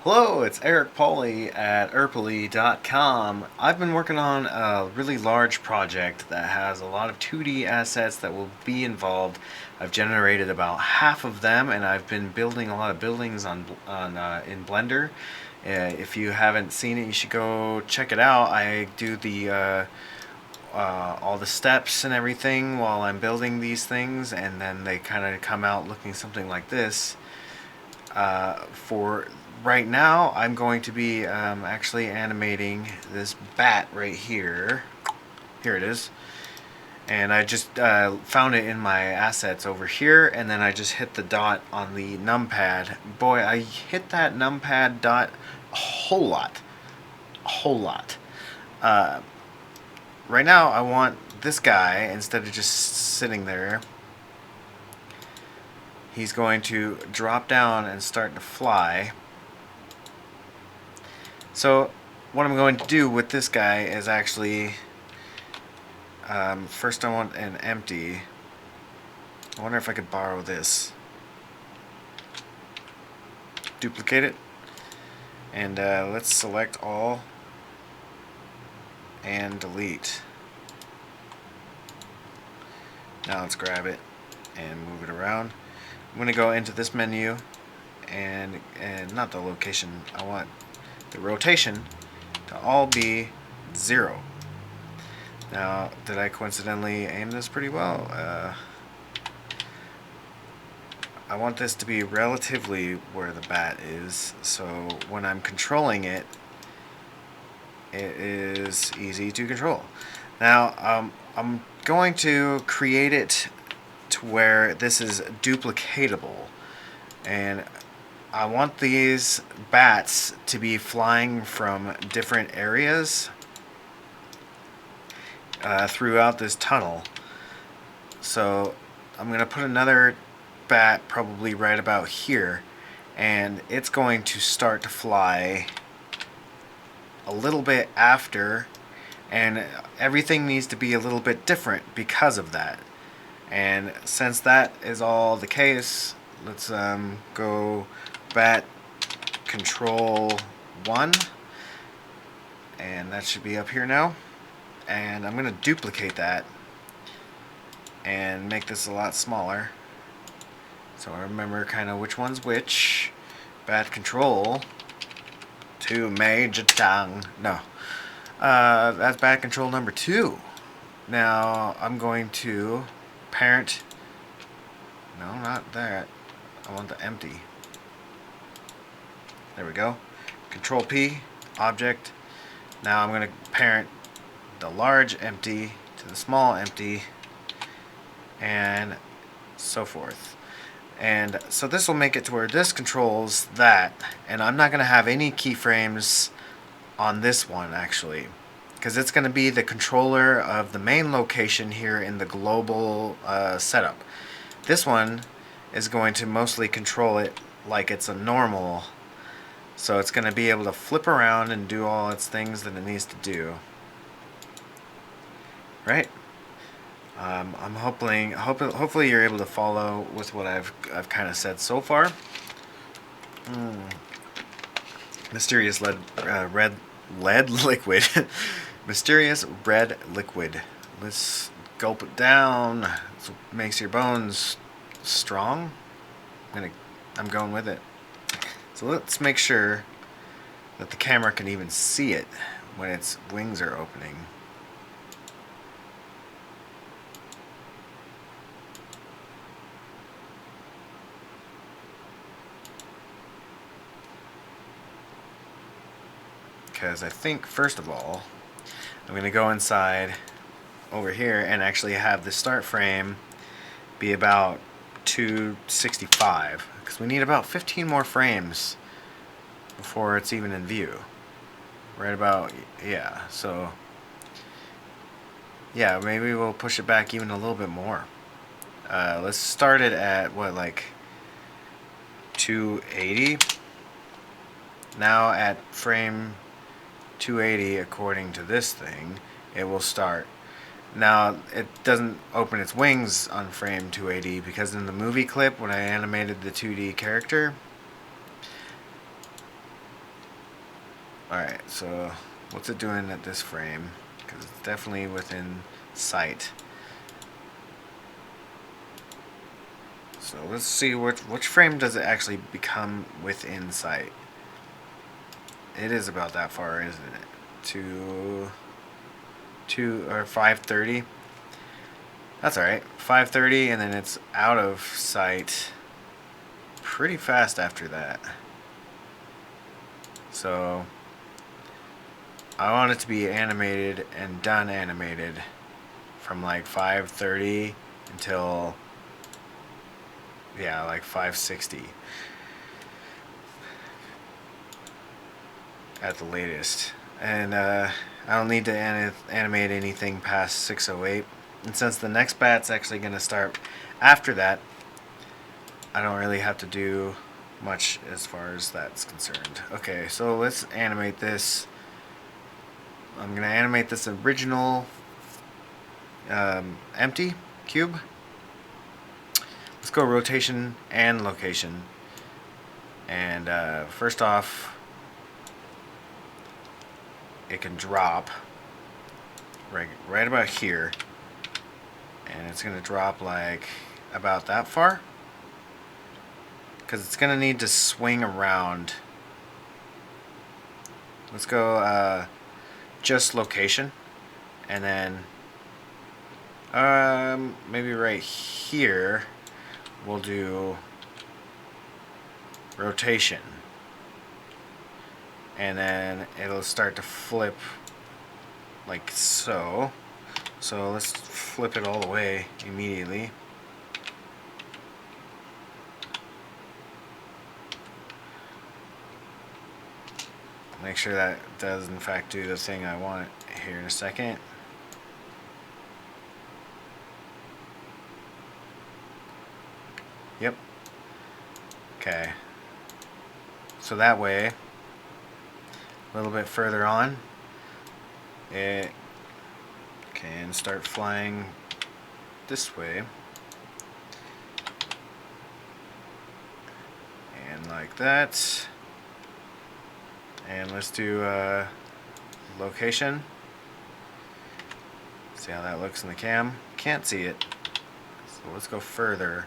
Hello, it's Eric Pauly at erply.com. I've been working on a really large project that has a lot of 2D assets that will be involved. I've generated about half of them, and I've been building a lot of buildings on in Blender. If you haven't seen it, you should go check it out. I do the all the steps and everything while I'm building these things, and then they kind of come out looking something like this. For right now, I'm going to be actually animating this bat right here. Here it is. And I just found it in my assets over here, and then I just hit the dot on the numpad. Boy, I hit that numpad dot a whole lot. A whole lot. Right now, I want this guy, instead of just sitting there, he's going to drop down and start to fly. So what I'm going to do with this guy is actually, first I want an empty. I wonder if I could borrow this. Duplicate it. And let's select all and delete. Now let's grab it and move it around. I'm going to go into this menu and not the location. I want the rotation to all be 0. Now, did I coincidentally aim this pretty well? I want this to be relatively where the bat is, so when I'm controlling it, it is easy to control. Now, I'm going to create it to where this is duplicatable, and I want these bats to be flying from different areas throughout this tunnel. So I'm going to put another bat probably right about here, and it's going to start to fly a little bit after, and everything needs to be a little bit different because of that. And since that is all the case, let's go bat control 1, and that should be up here now. And I'm going to duplicate that and make this a lot smaller, so I remember kind of which one's which. Bat control to Major Tang. No, that's bat control number 2. Now I'm going to parent. No, not that. I want the empty. There we go. Control P, object. Now I'm going to parent the large empty to the small empty, and so forth. And so this will make it to where this controls that, and I'm not going to have any keyframes on this one actually, because it's going to be the controller of the main location here in the global setup. This one is going to mostly control it like it's a normal, so it's going to be able to flip around and do all its things that it needs to do. Right? I'm hopefully you're able to follow with what I've kind of said so far. Mysterious red liquid. Mysterious red liquid. Let's gulp it down. It makes your bones strong. I'm going with it. So let's make sure that the camera can even see it when its wings are opening. Because I think, first of all, I'm going to go inside over here and actually have the start frame be about 265, because we need about 15 more frames before it's even in view. Right about, yeah, so yeah, maybe we'll push it back even a little bit more. Let's start it at what, like 280? Now at frame 280, according to this thing, it will start. Now, it doesn't open its wings on frame 280 because in the movie clip when I animated the 2D character, Alright, so what's it doing at this frame? Because it's definitely within sight. So let's see which frame does it actually become within sight. It is about that far, isn't it? To or 530. That's alright. 530, and then it's out of sight pretty fast after that. So I want it to be animated and done animated from like 530 until, yeah, like 560 at the latest. And I don't need to animate anything past 608. And since the next bat's actually going to start after that, I don't really have to do much as far as that's concerned. Okay, so let's animate this. I'm going to animate this original empty cube. Let's go rotation and location. And first off, it can drop right about here. And it's going to drop like about that far. Because it's going to need to swing around. Let's go just location. And then maybe right here we'll do rotation. And then it'll start to flip like so. So let's flip it all the way immediately. Make sure that does in fact do the thing I want here in a second. Yep. Okay. So that way, a little bit further on, it can start flying this way. And like that. And let's do location. See how that looks in the cam. Can't see it. So let's go further.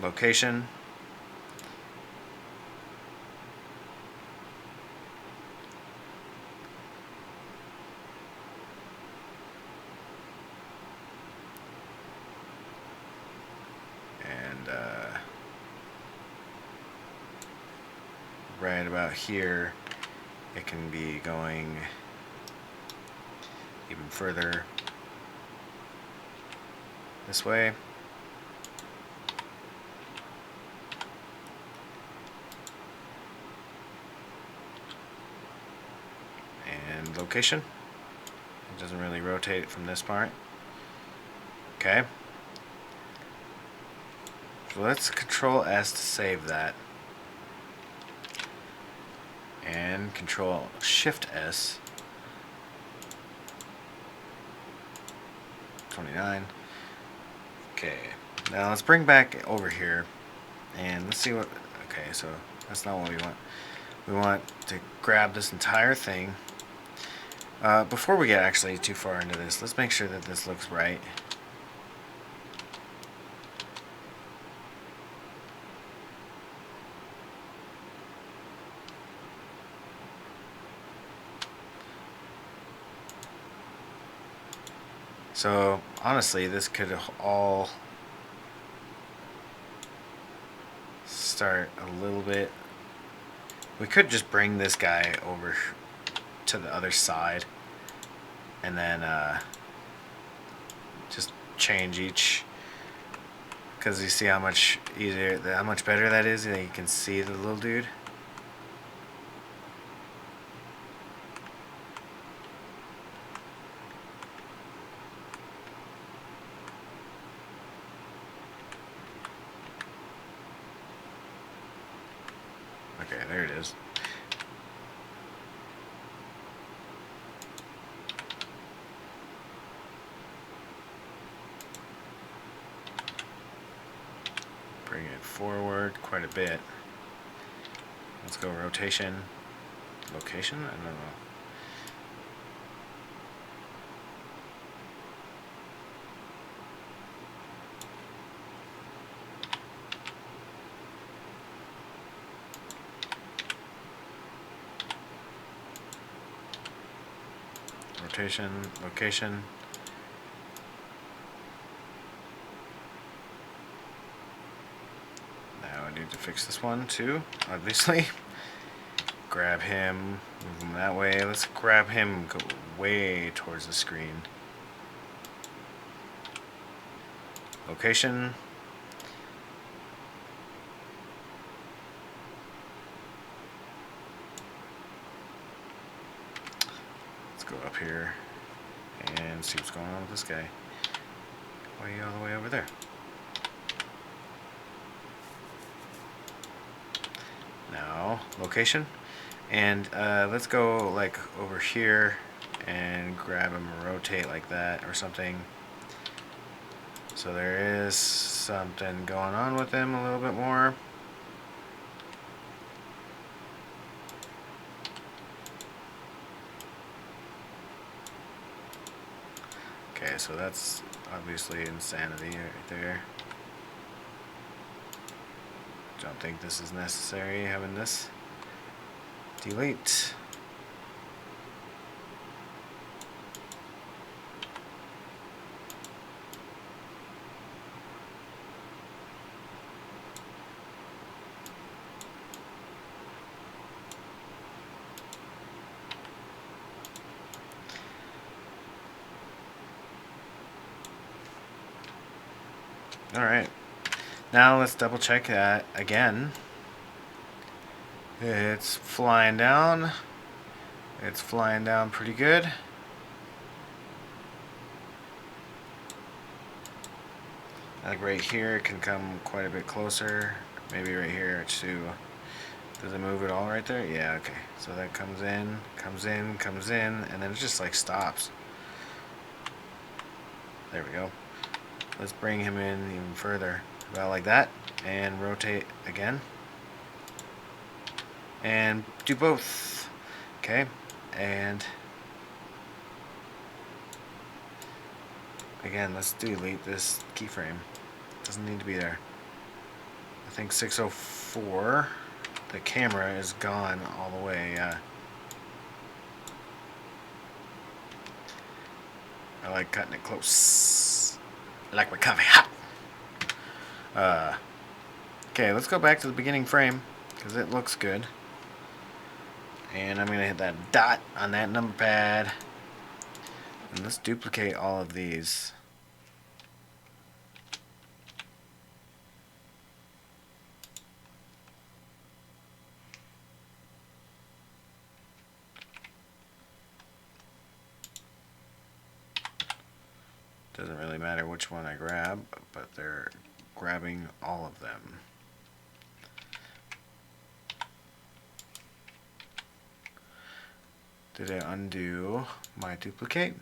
Location. And right about here, it can be going even further this way. And location. It doesn't really rotate from this part. Okay. So let's Control S to save that. And Control Shift S. 29. Okay. Now let's bring back over here. And let's see what... Okay, so that's not what we want. We want to grab this entire thing. Before we get actually too far into this, let's make sure that this looks right. So honestly, this could all start a little bit. We could just bring this guy over to the other side and then just change each, because you see how much easier, how much better that is, and you can see the little dude. Okay, there it is. Bring it forward quite a bit. Let's go rotation. Location? I don't know. Rotation, location. Now I need to fix this one too, obviously. Grab him, move him that way. Let's grab him, go way towards the screen. Location. Let's go up here and see what's going on with this guy. Why are you all the way over there? Now, location. And let's go like over here and grab him and rotate like that or something. So there is something going on with him a little bit more. Okay, so that's obviously insanity right there. Don't think this is necessary, having this. Delete. Alright, now let's double check that again. It's flying down. It's flying down pretty good. Like right here, it can come quite a bit closer. Maybe right here too. Does it move at all right there? Yeah, okay. So that comes in, comes in, comes in, and then it just like stops. There we go. Let's bring him in even further. About like that. And rotate again. And do both. Okay. And again, let's delete this keyframe. Doesn't need to be there. I think 604. The camera is gone all the way. I like cutting it close. I like my coffee hot. Okay, let's go back to the beginning frame because it looks good. And I'm going to hit that dot on that number pad. And let's duplicate all of these. Doesn't really matter which one I grab, but they're grabbing all of them. Did I undo my duplicate?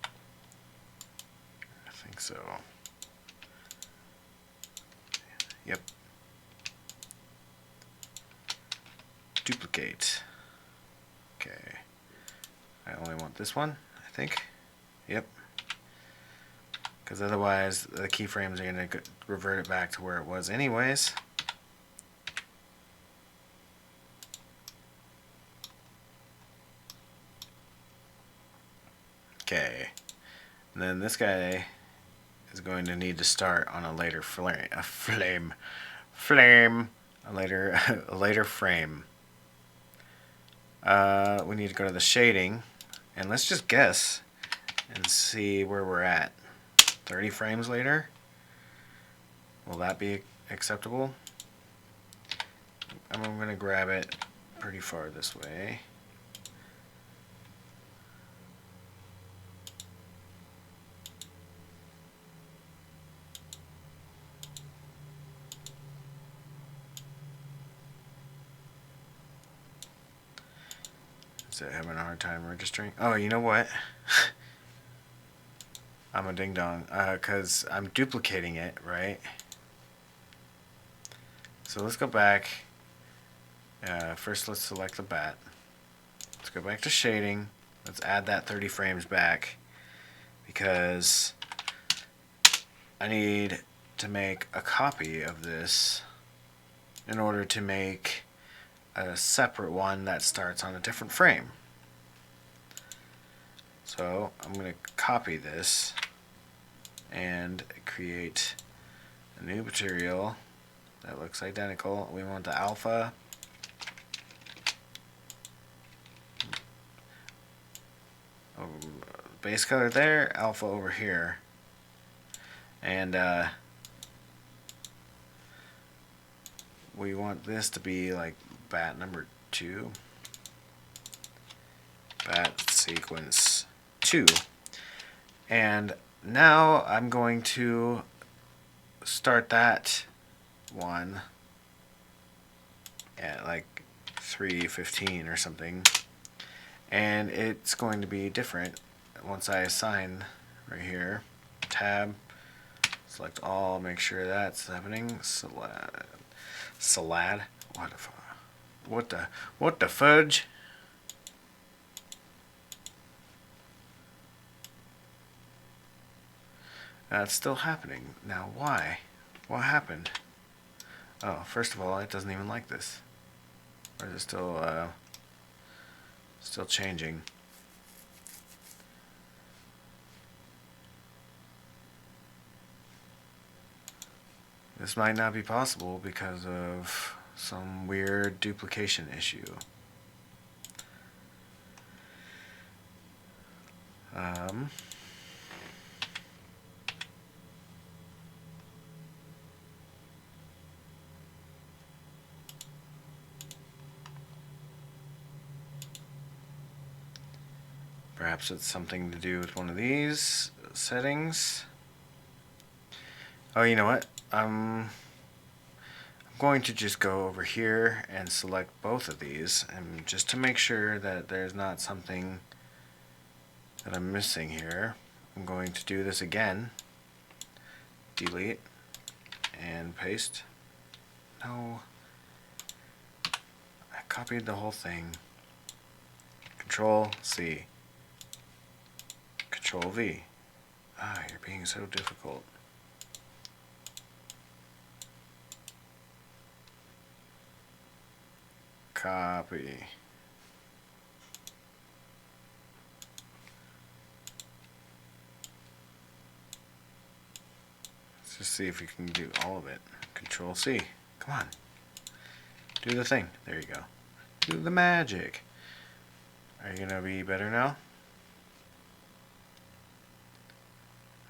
I think so. Yep. Duplicate. Okay. I only want this one, I think. Yep. Because otherwise the keyframes are going to revert it back to where it was anyways. Okay. And then this guy is going to need to start on a later a later frame. We need to go to the shading and let's just guess and see where we're at. 30 frames later. Will that be acceptable? I'm going to grab it pretty far this way. Is it having a hard time registering? Oh, you know what? I'm a ding dong, because I'm duplicating it, right? So let's go back. First, let's select the bat. Let's go back to shading. Let's add that 30 frames back because I need to make a copy of this in order to make a separate one that starts on a different frame. So I'm going to copy this and create a new material that looks identical. We want the alpha. Base color there, alpha over here. And we want this to be like bat number 2. Bat sequence 2. And now I'm going to start that one at like 3:15 or something. And it's going to be different once I assign right here. Tab, select all, make sure that's happening. Salad. What the fudge? That's still happening. Now why? What happened? Oh, first of all, it doesn't even like this. Or is it still changing? This might not be possible because of some weird duplication issue. Perhaps it's something to do with one of these settings. Oh, you know what? I'm going to just go over here and select both of these, and just to make sure that there's not something that I'm missing here, I'm going to do this again. Delete and paste. No, I copied the whole thing. Control C. Control V. Ah, you're being so difficult. Copy. Let's just see if you can do all of it. Control C. Come on. Do the thing. There you go. Do the magic. Are you gonna be better now?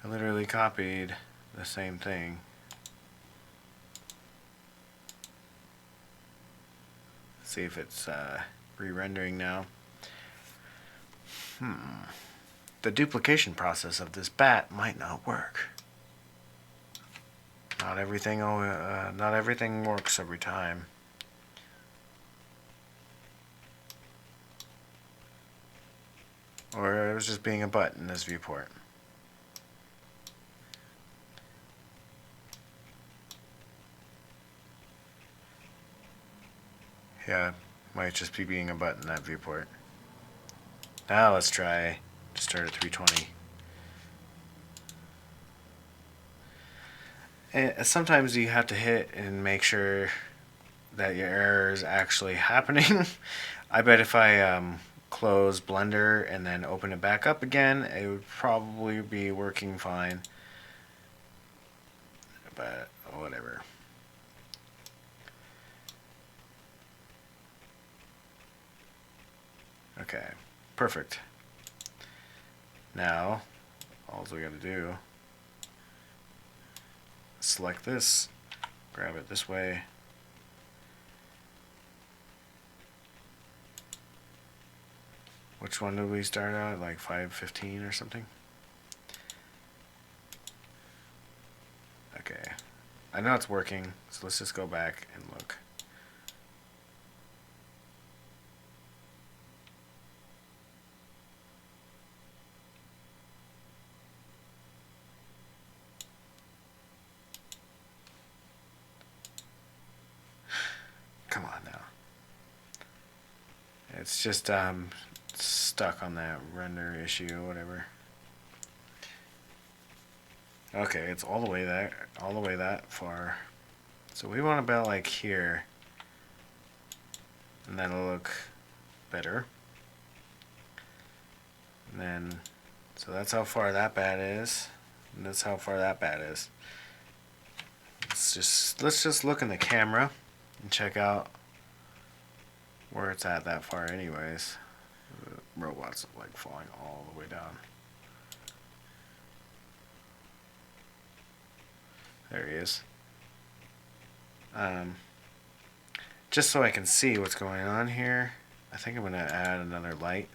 I literally copied the same thing. Let's see if it's re-rendering now. The duplication process of this bat might not work. Not everything works every time. Or it was just being a butt in this viewport. Yeah, might just be being a butt in that viewport. Now let's try to start at 320. And sometimes you have to hit and make sure that your error is actually happening. I bet if I close Blender and then open it back up again, it would probably be working fine. But whatever. Okay, perfect. Now, all we gotta do, select this, grab it this way, which one did we start at, like 5:15 or something? Okay, I know it's working, so let's just go back and look. It's just stuck on that render issue, whatever. Okay, it's all the way that far. So we want about like here, and that'll look better. And then, so that's how far that bat is, and that's how far that bat is. Let's just look in the camera and check out where it's at that far anyways. The robot's like falling all the way down. There he is. Just so I can see what's going on here, I think I'm going to add another light.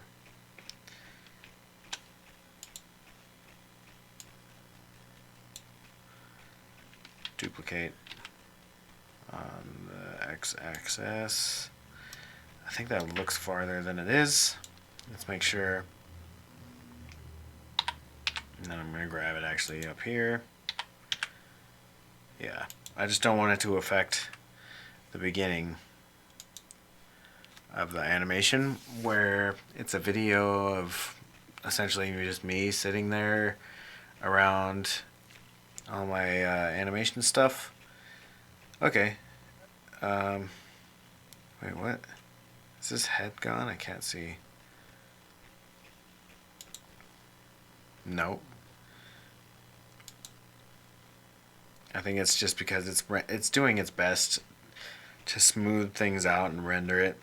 Duplicate on the x-axis. I think that looks farther than it is. Let's make sure. And then I'm going to grab it actually up here. Yeah, I just don't want it to affect the beginning of the animation where it's a video of essentially just me sitting there around all my animation stuff. Okay. Wait, what? Is this head gone? I can't see. Nope. I think it's just because it's doing its best to smooth things out and render it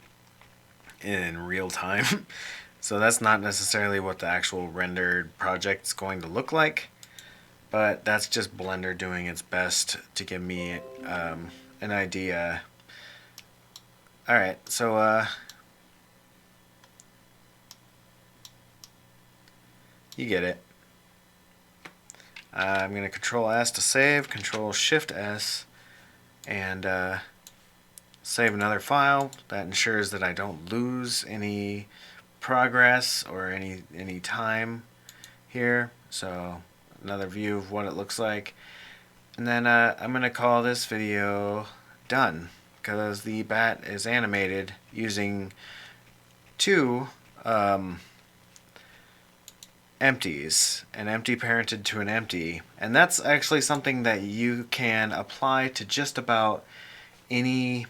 in real time. So that's not necessarily what the actual rendered project's going to look like, but that's just Blender doing its best to give me an idea. Alright, so you get it. I'm going to Control S to save, Control Shift S, and save another file. That ensures that I don't lose any progress or any time here. So another view of what it looks like. And then I'm going to call this video done, because the bat is animated using two empties, an empty parented to an empty, and that's actually something that you can apply to just about any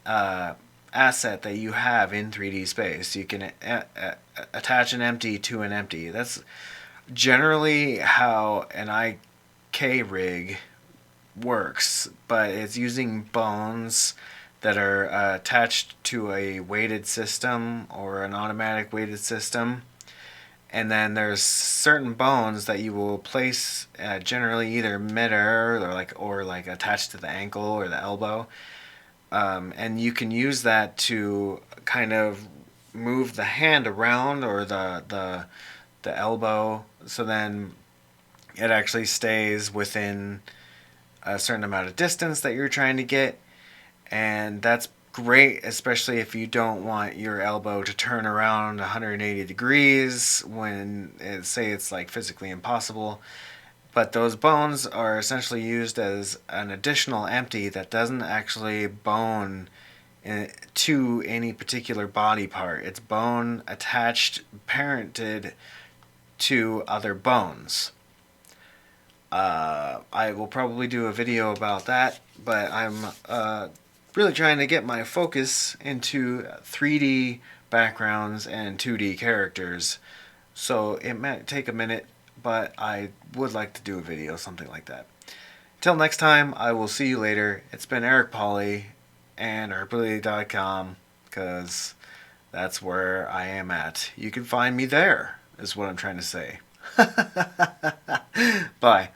asset that you have in 3D space. You can attach an empty to an empty. That's generally how an IK rig works, but it's using bones that are attached to a weighted system or an automatic weighted system. And then there's certain bones that you will place generally either mid-air or like attached to the ankle or the elbow, and you can use that to kind of move the hand around or the elbow, so then it actually stays within a certain amount of distance that you're trying to get, and that's great, especially if you don't want your elbow to turn around 180 degrees when say it's like physically impossible. But those bones are essentially used as an additional empty that doesn't actually bone to any particular body part. It's bone attached, parented to other bones. I will probably do a video about that, but I'm really trying to get my focus into 3D backgrounds and 2D characters, so it might take a minute, but I would like to do a video, something like that. Till next time, I will see you later. It's been Eric Pauly and Herpily.com, because that's where I am at. You can find me there, is what I'm trying to say. Bye.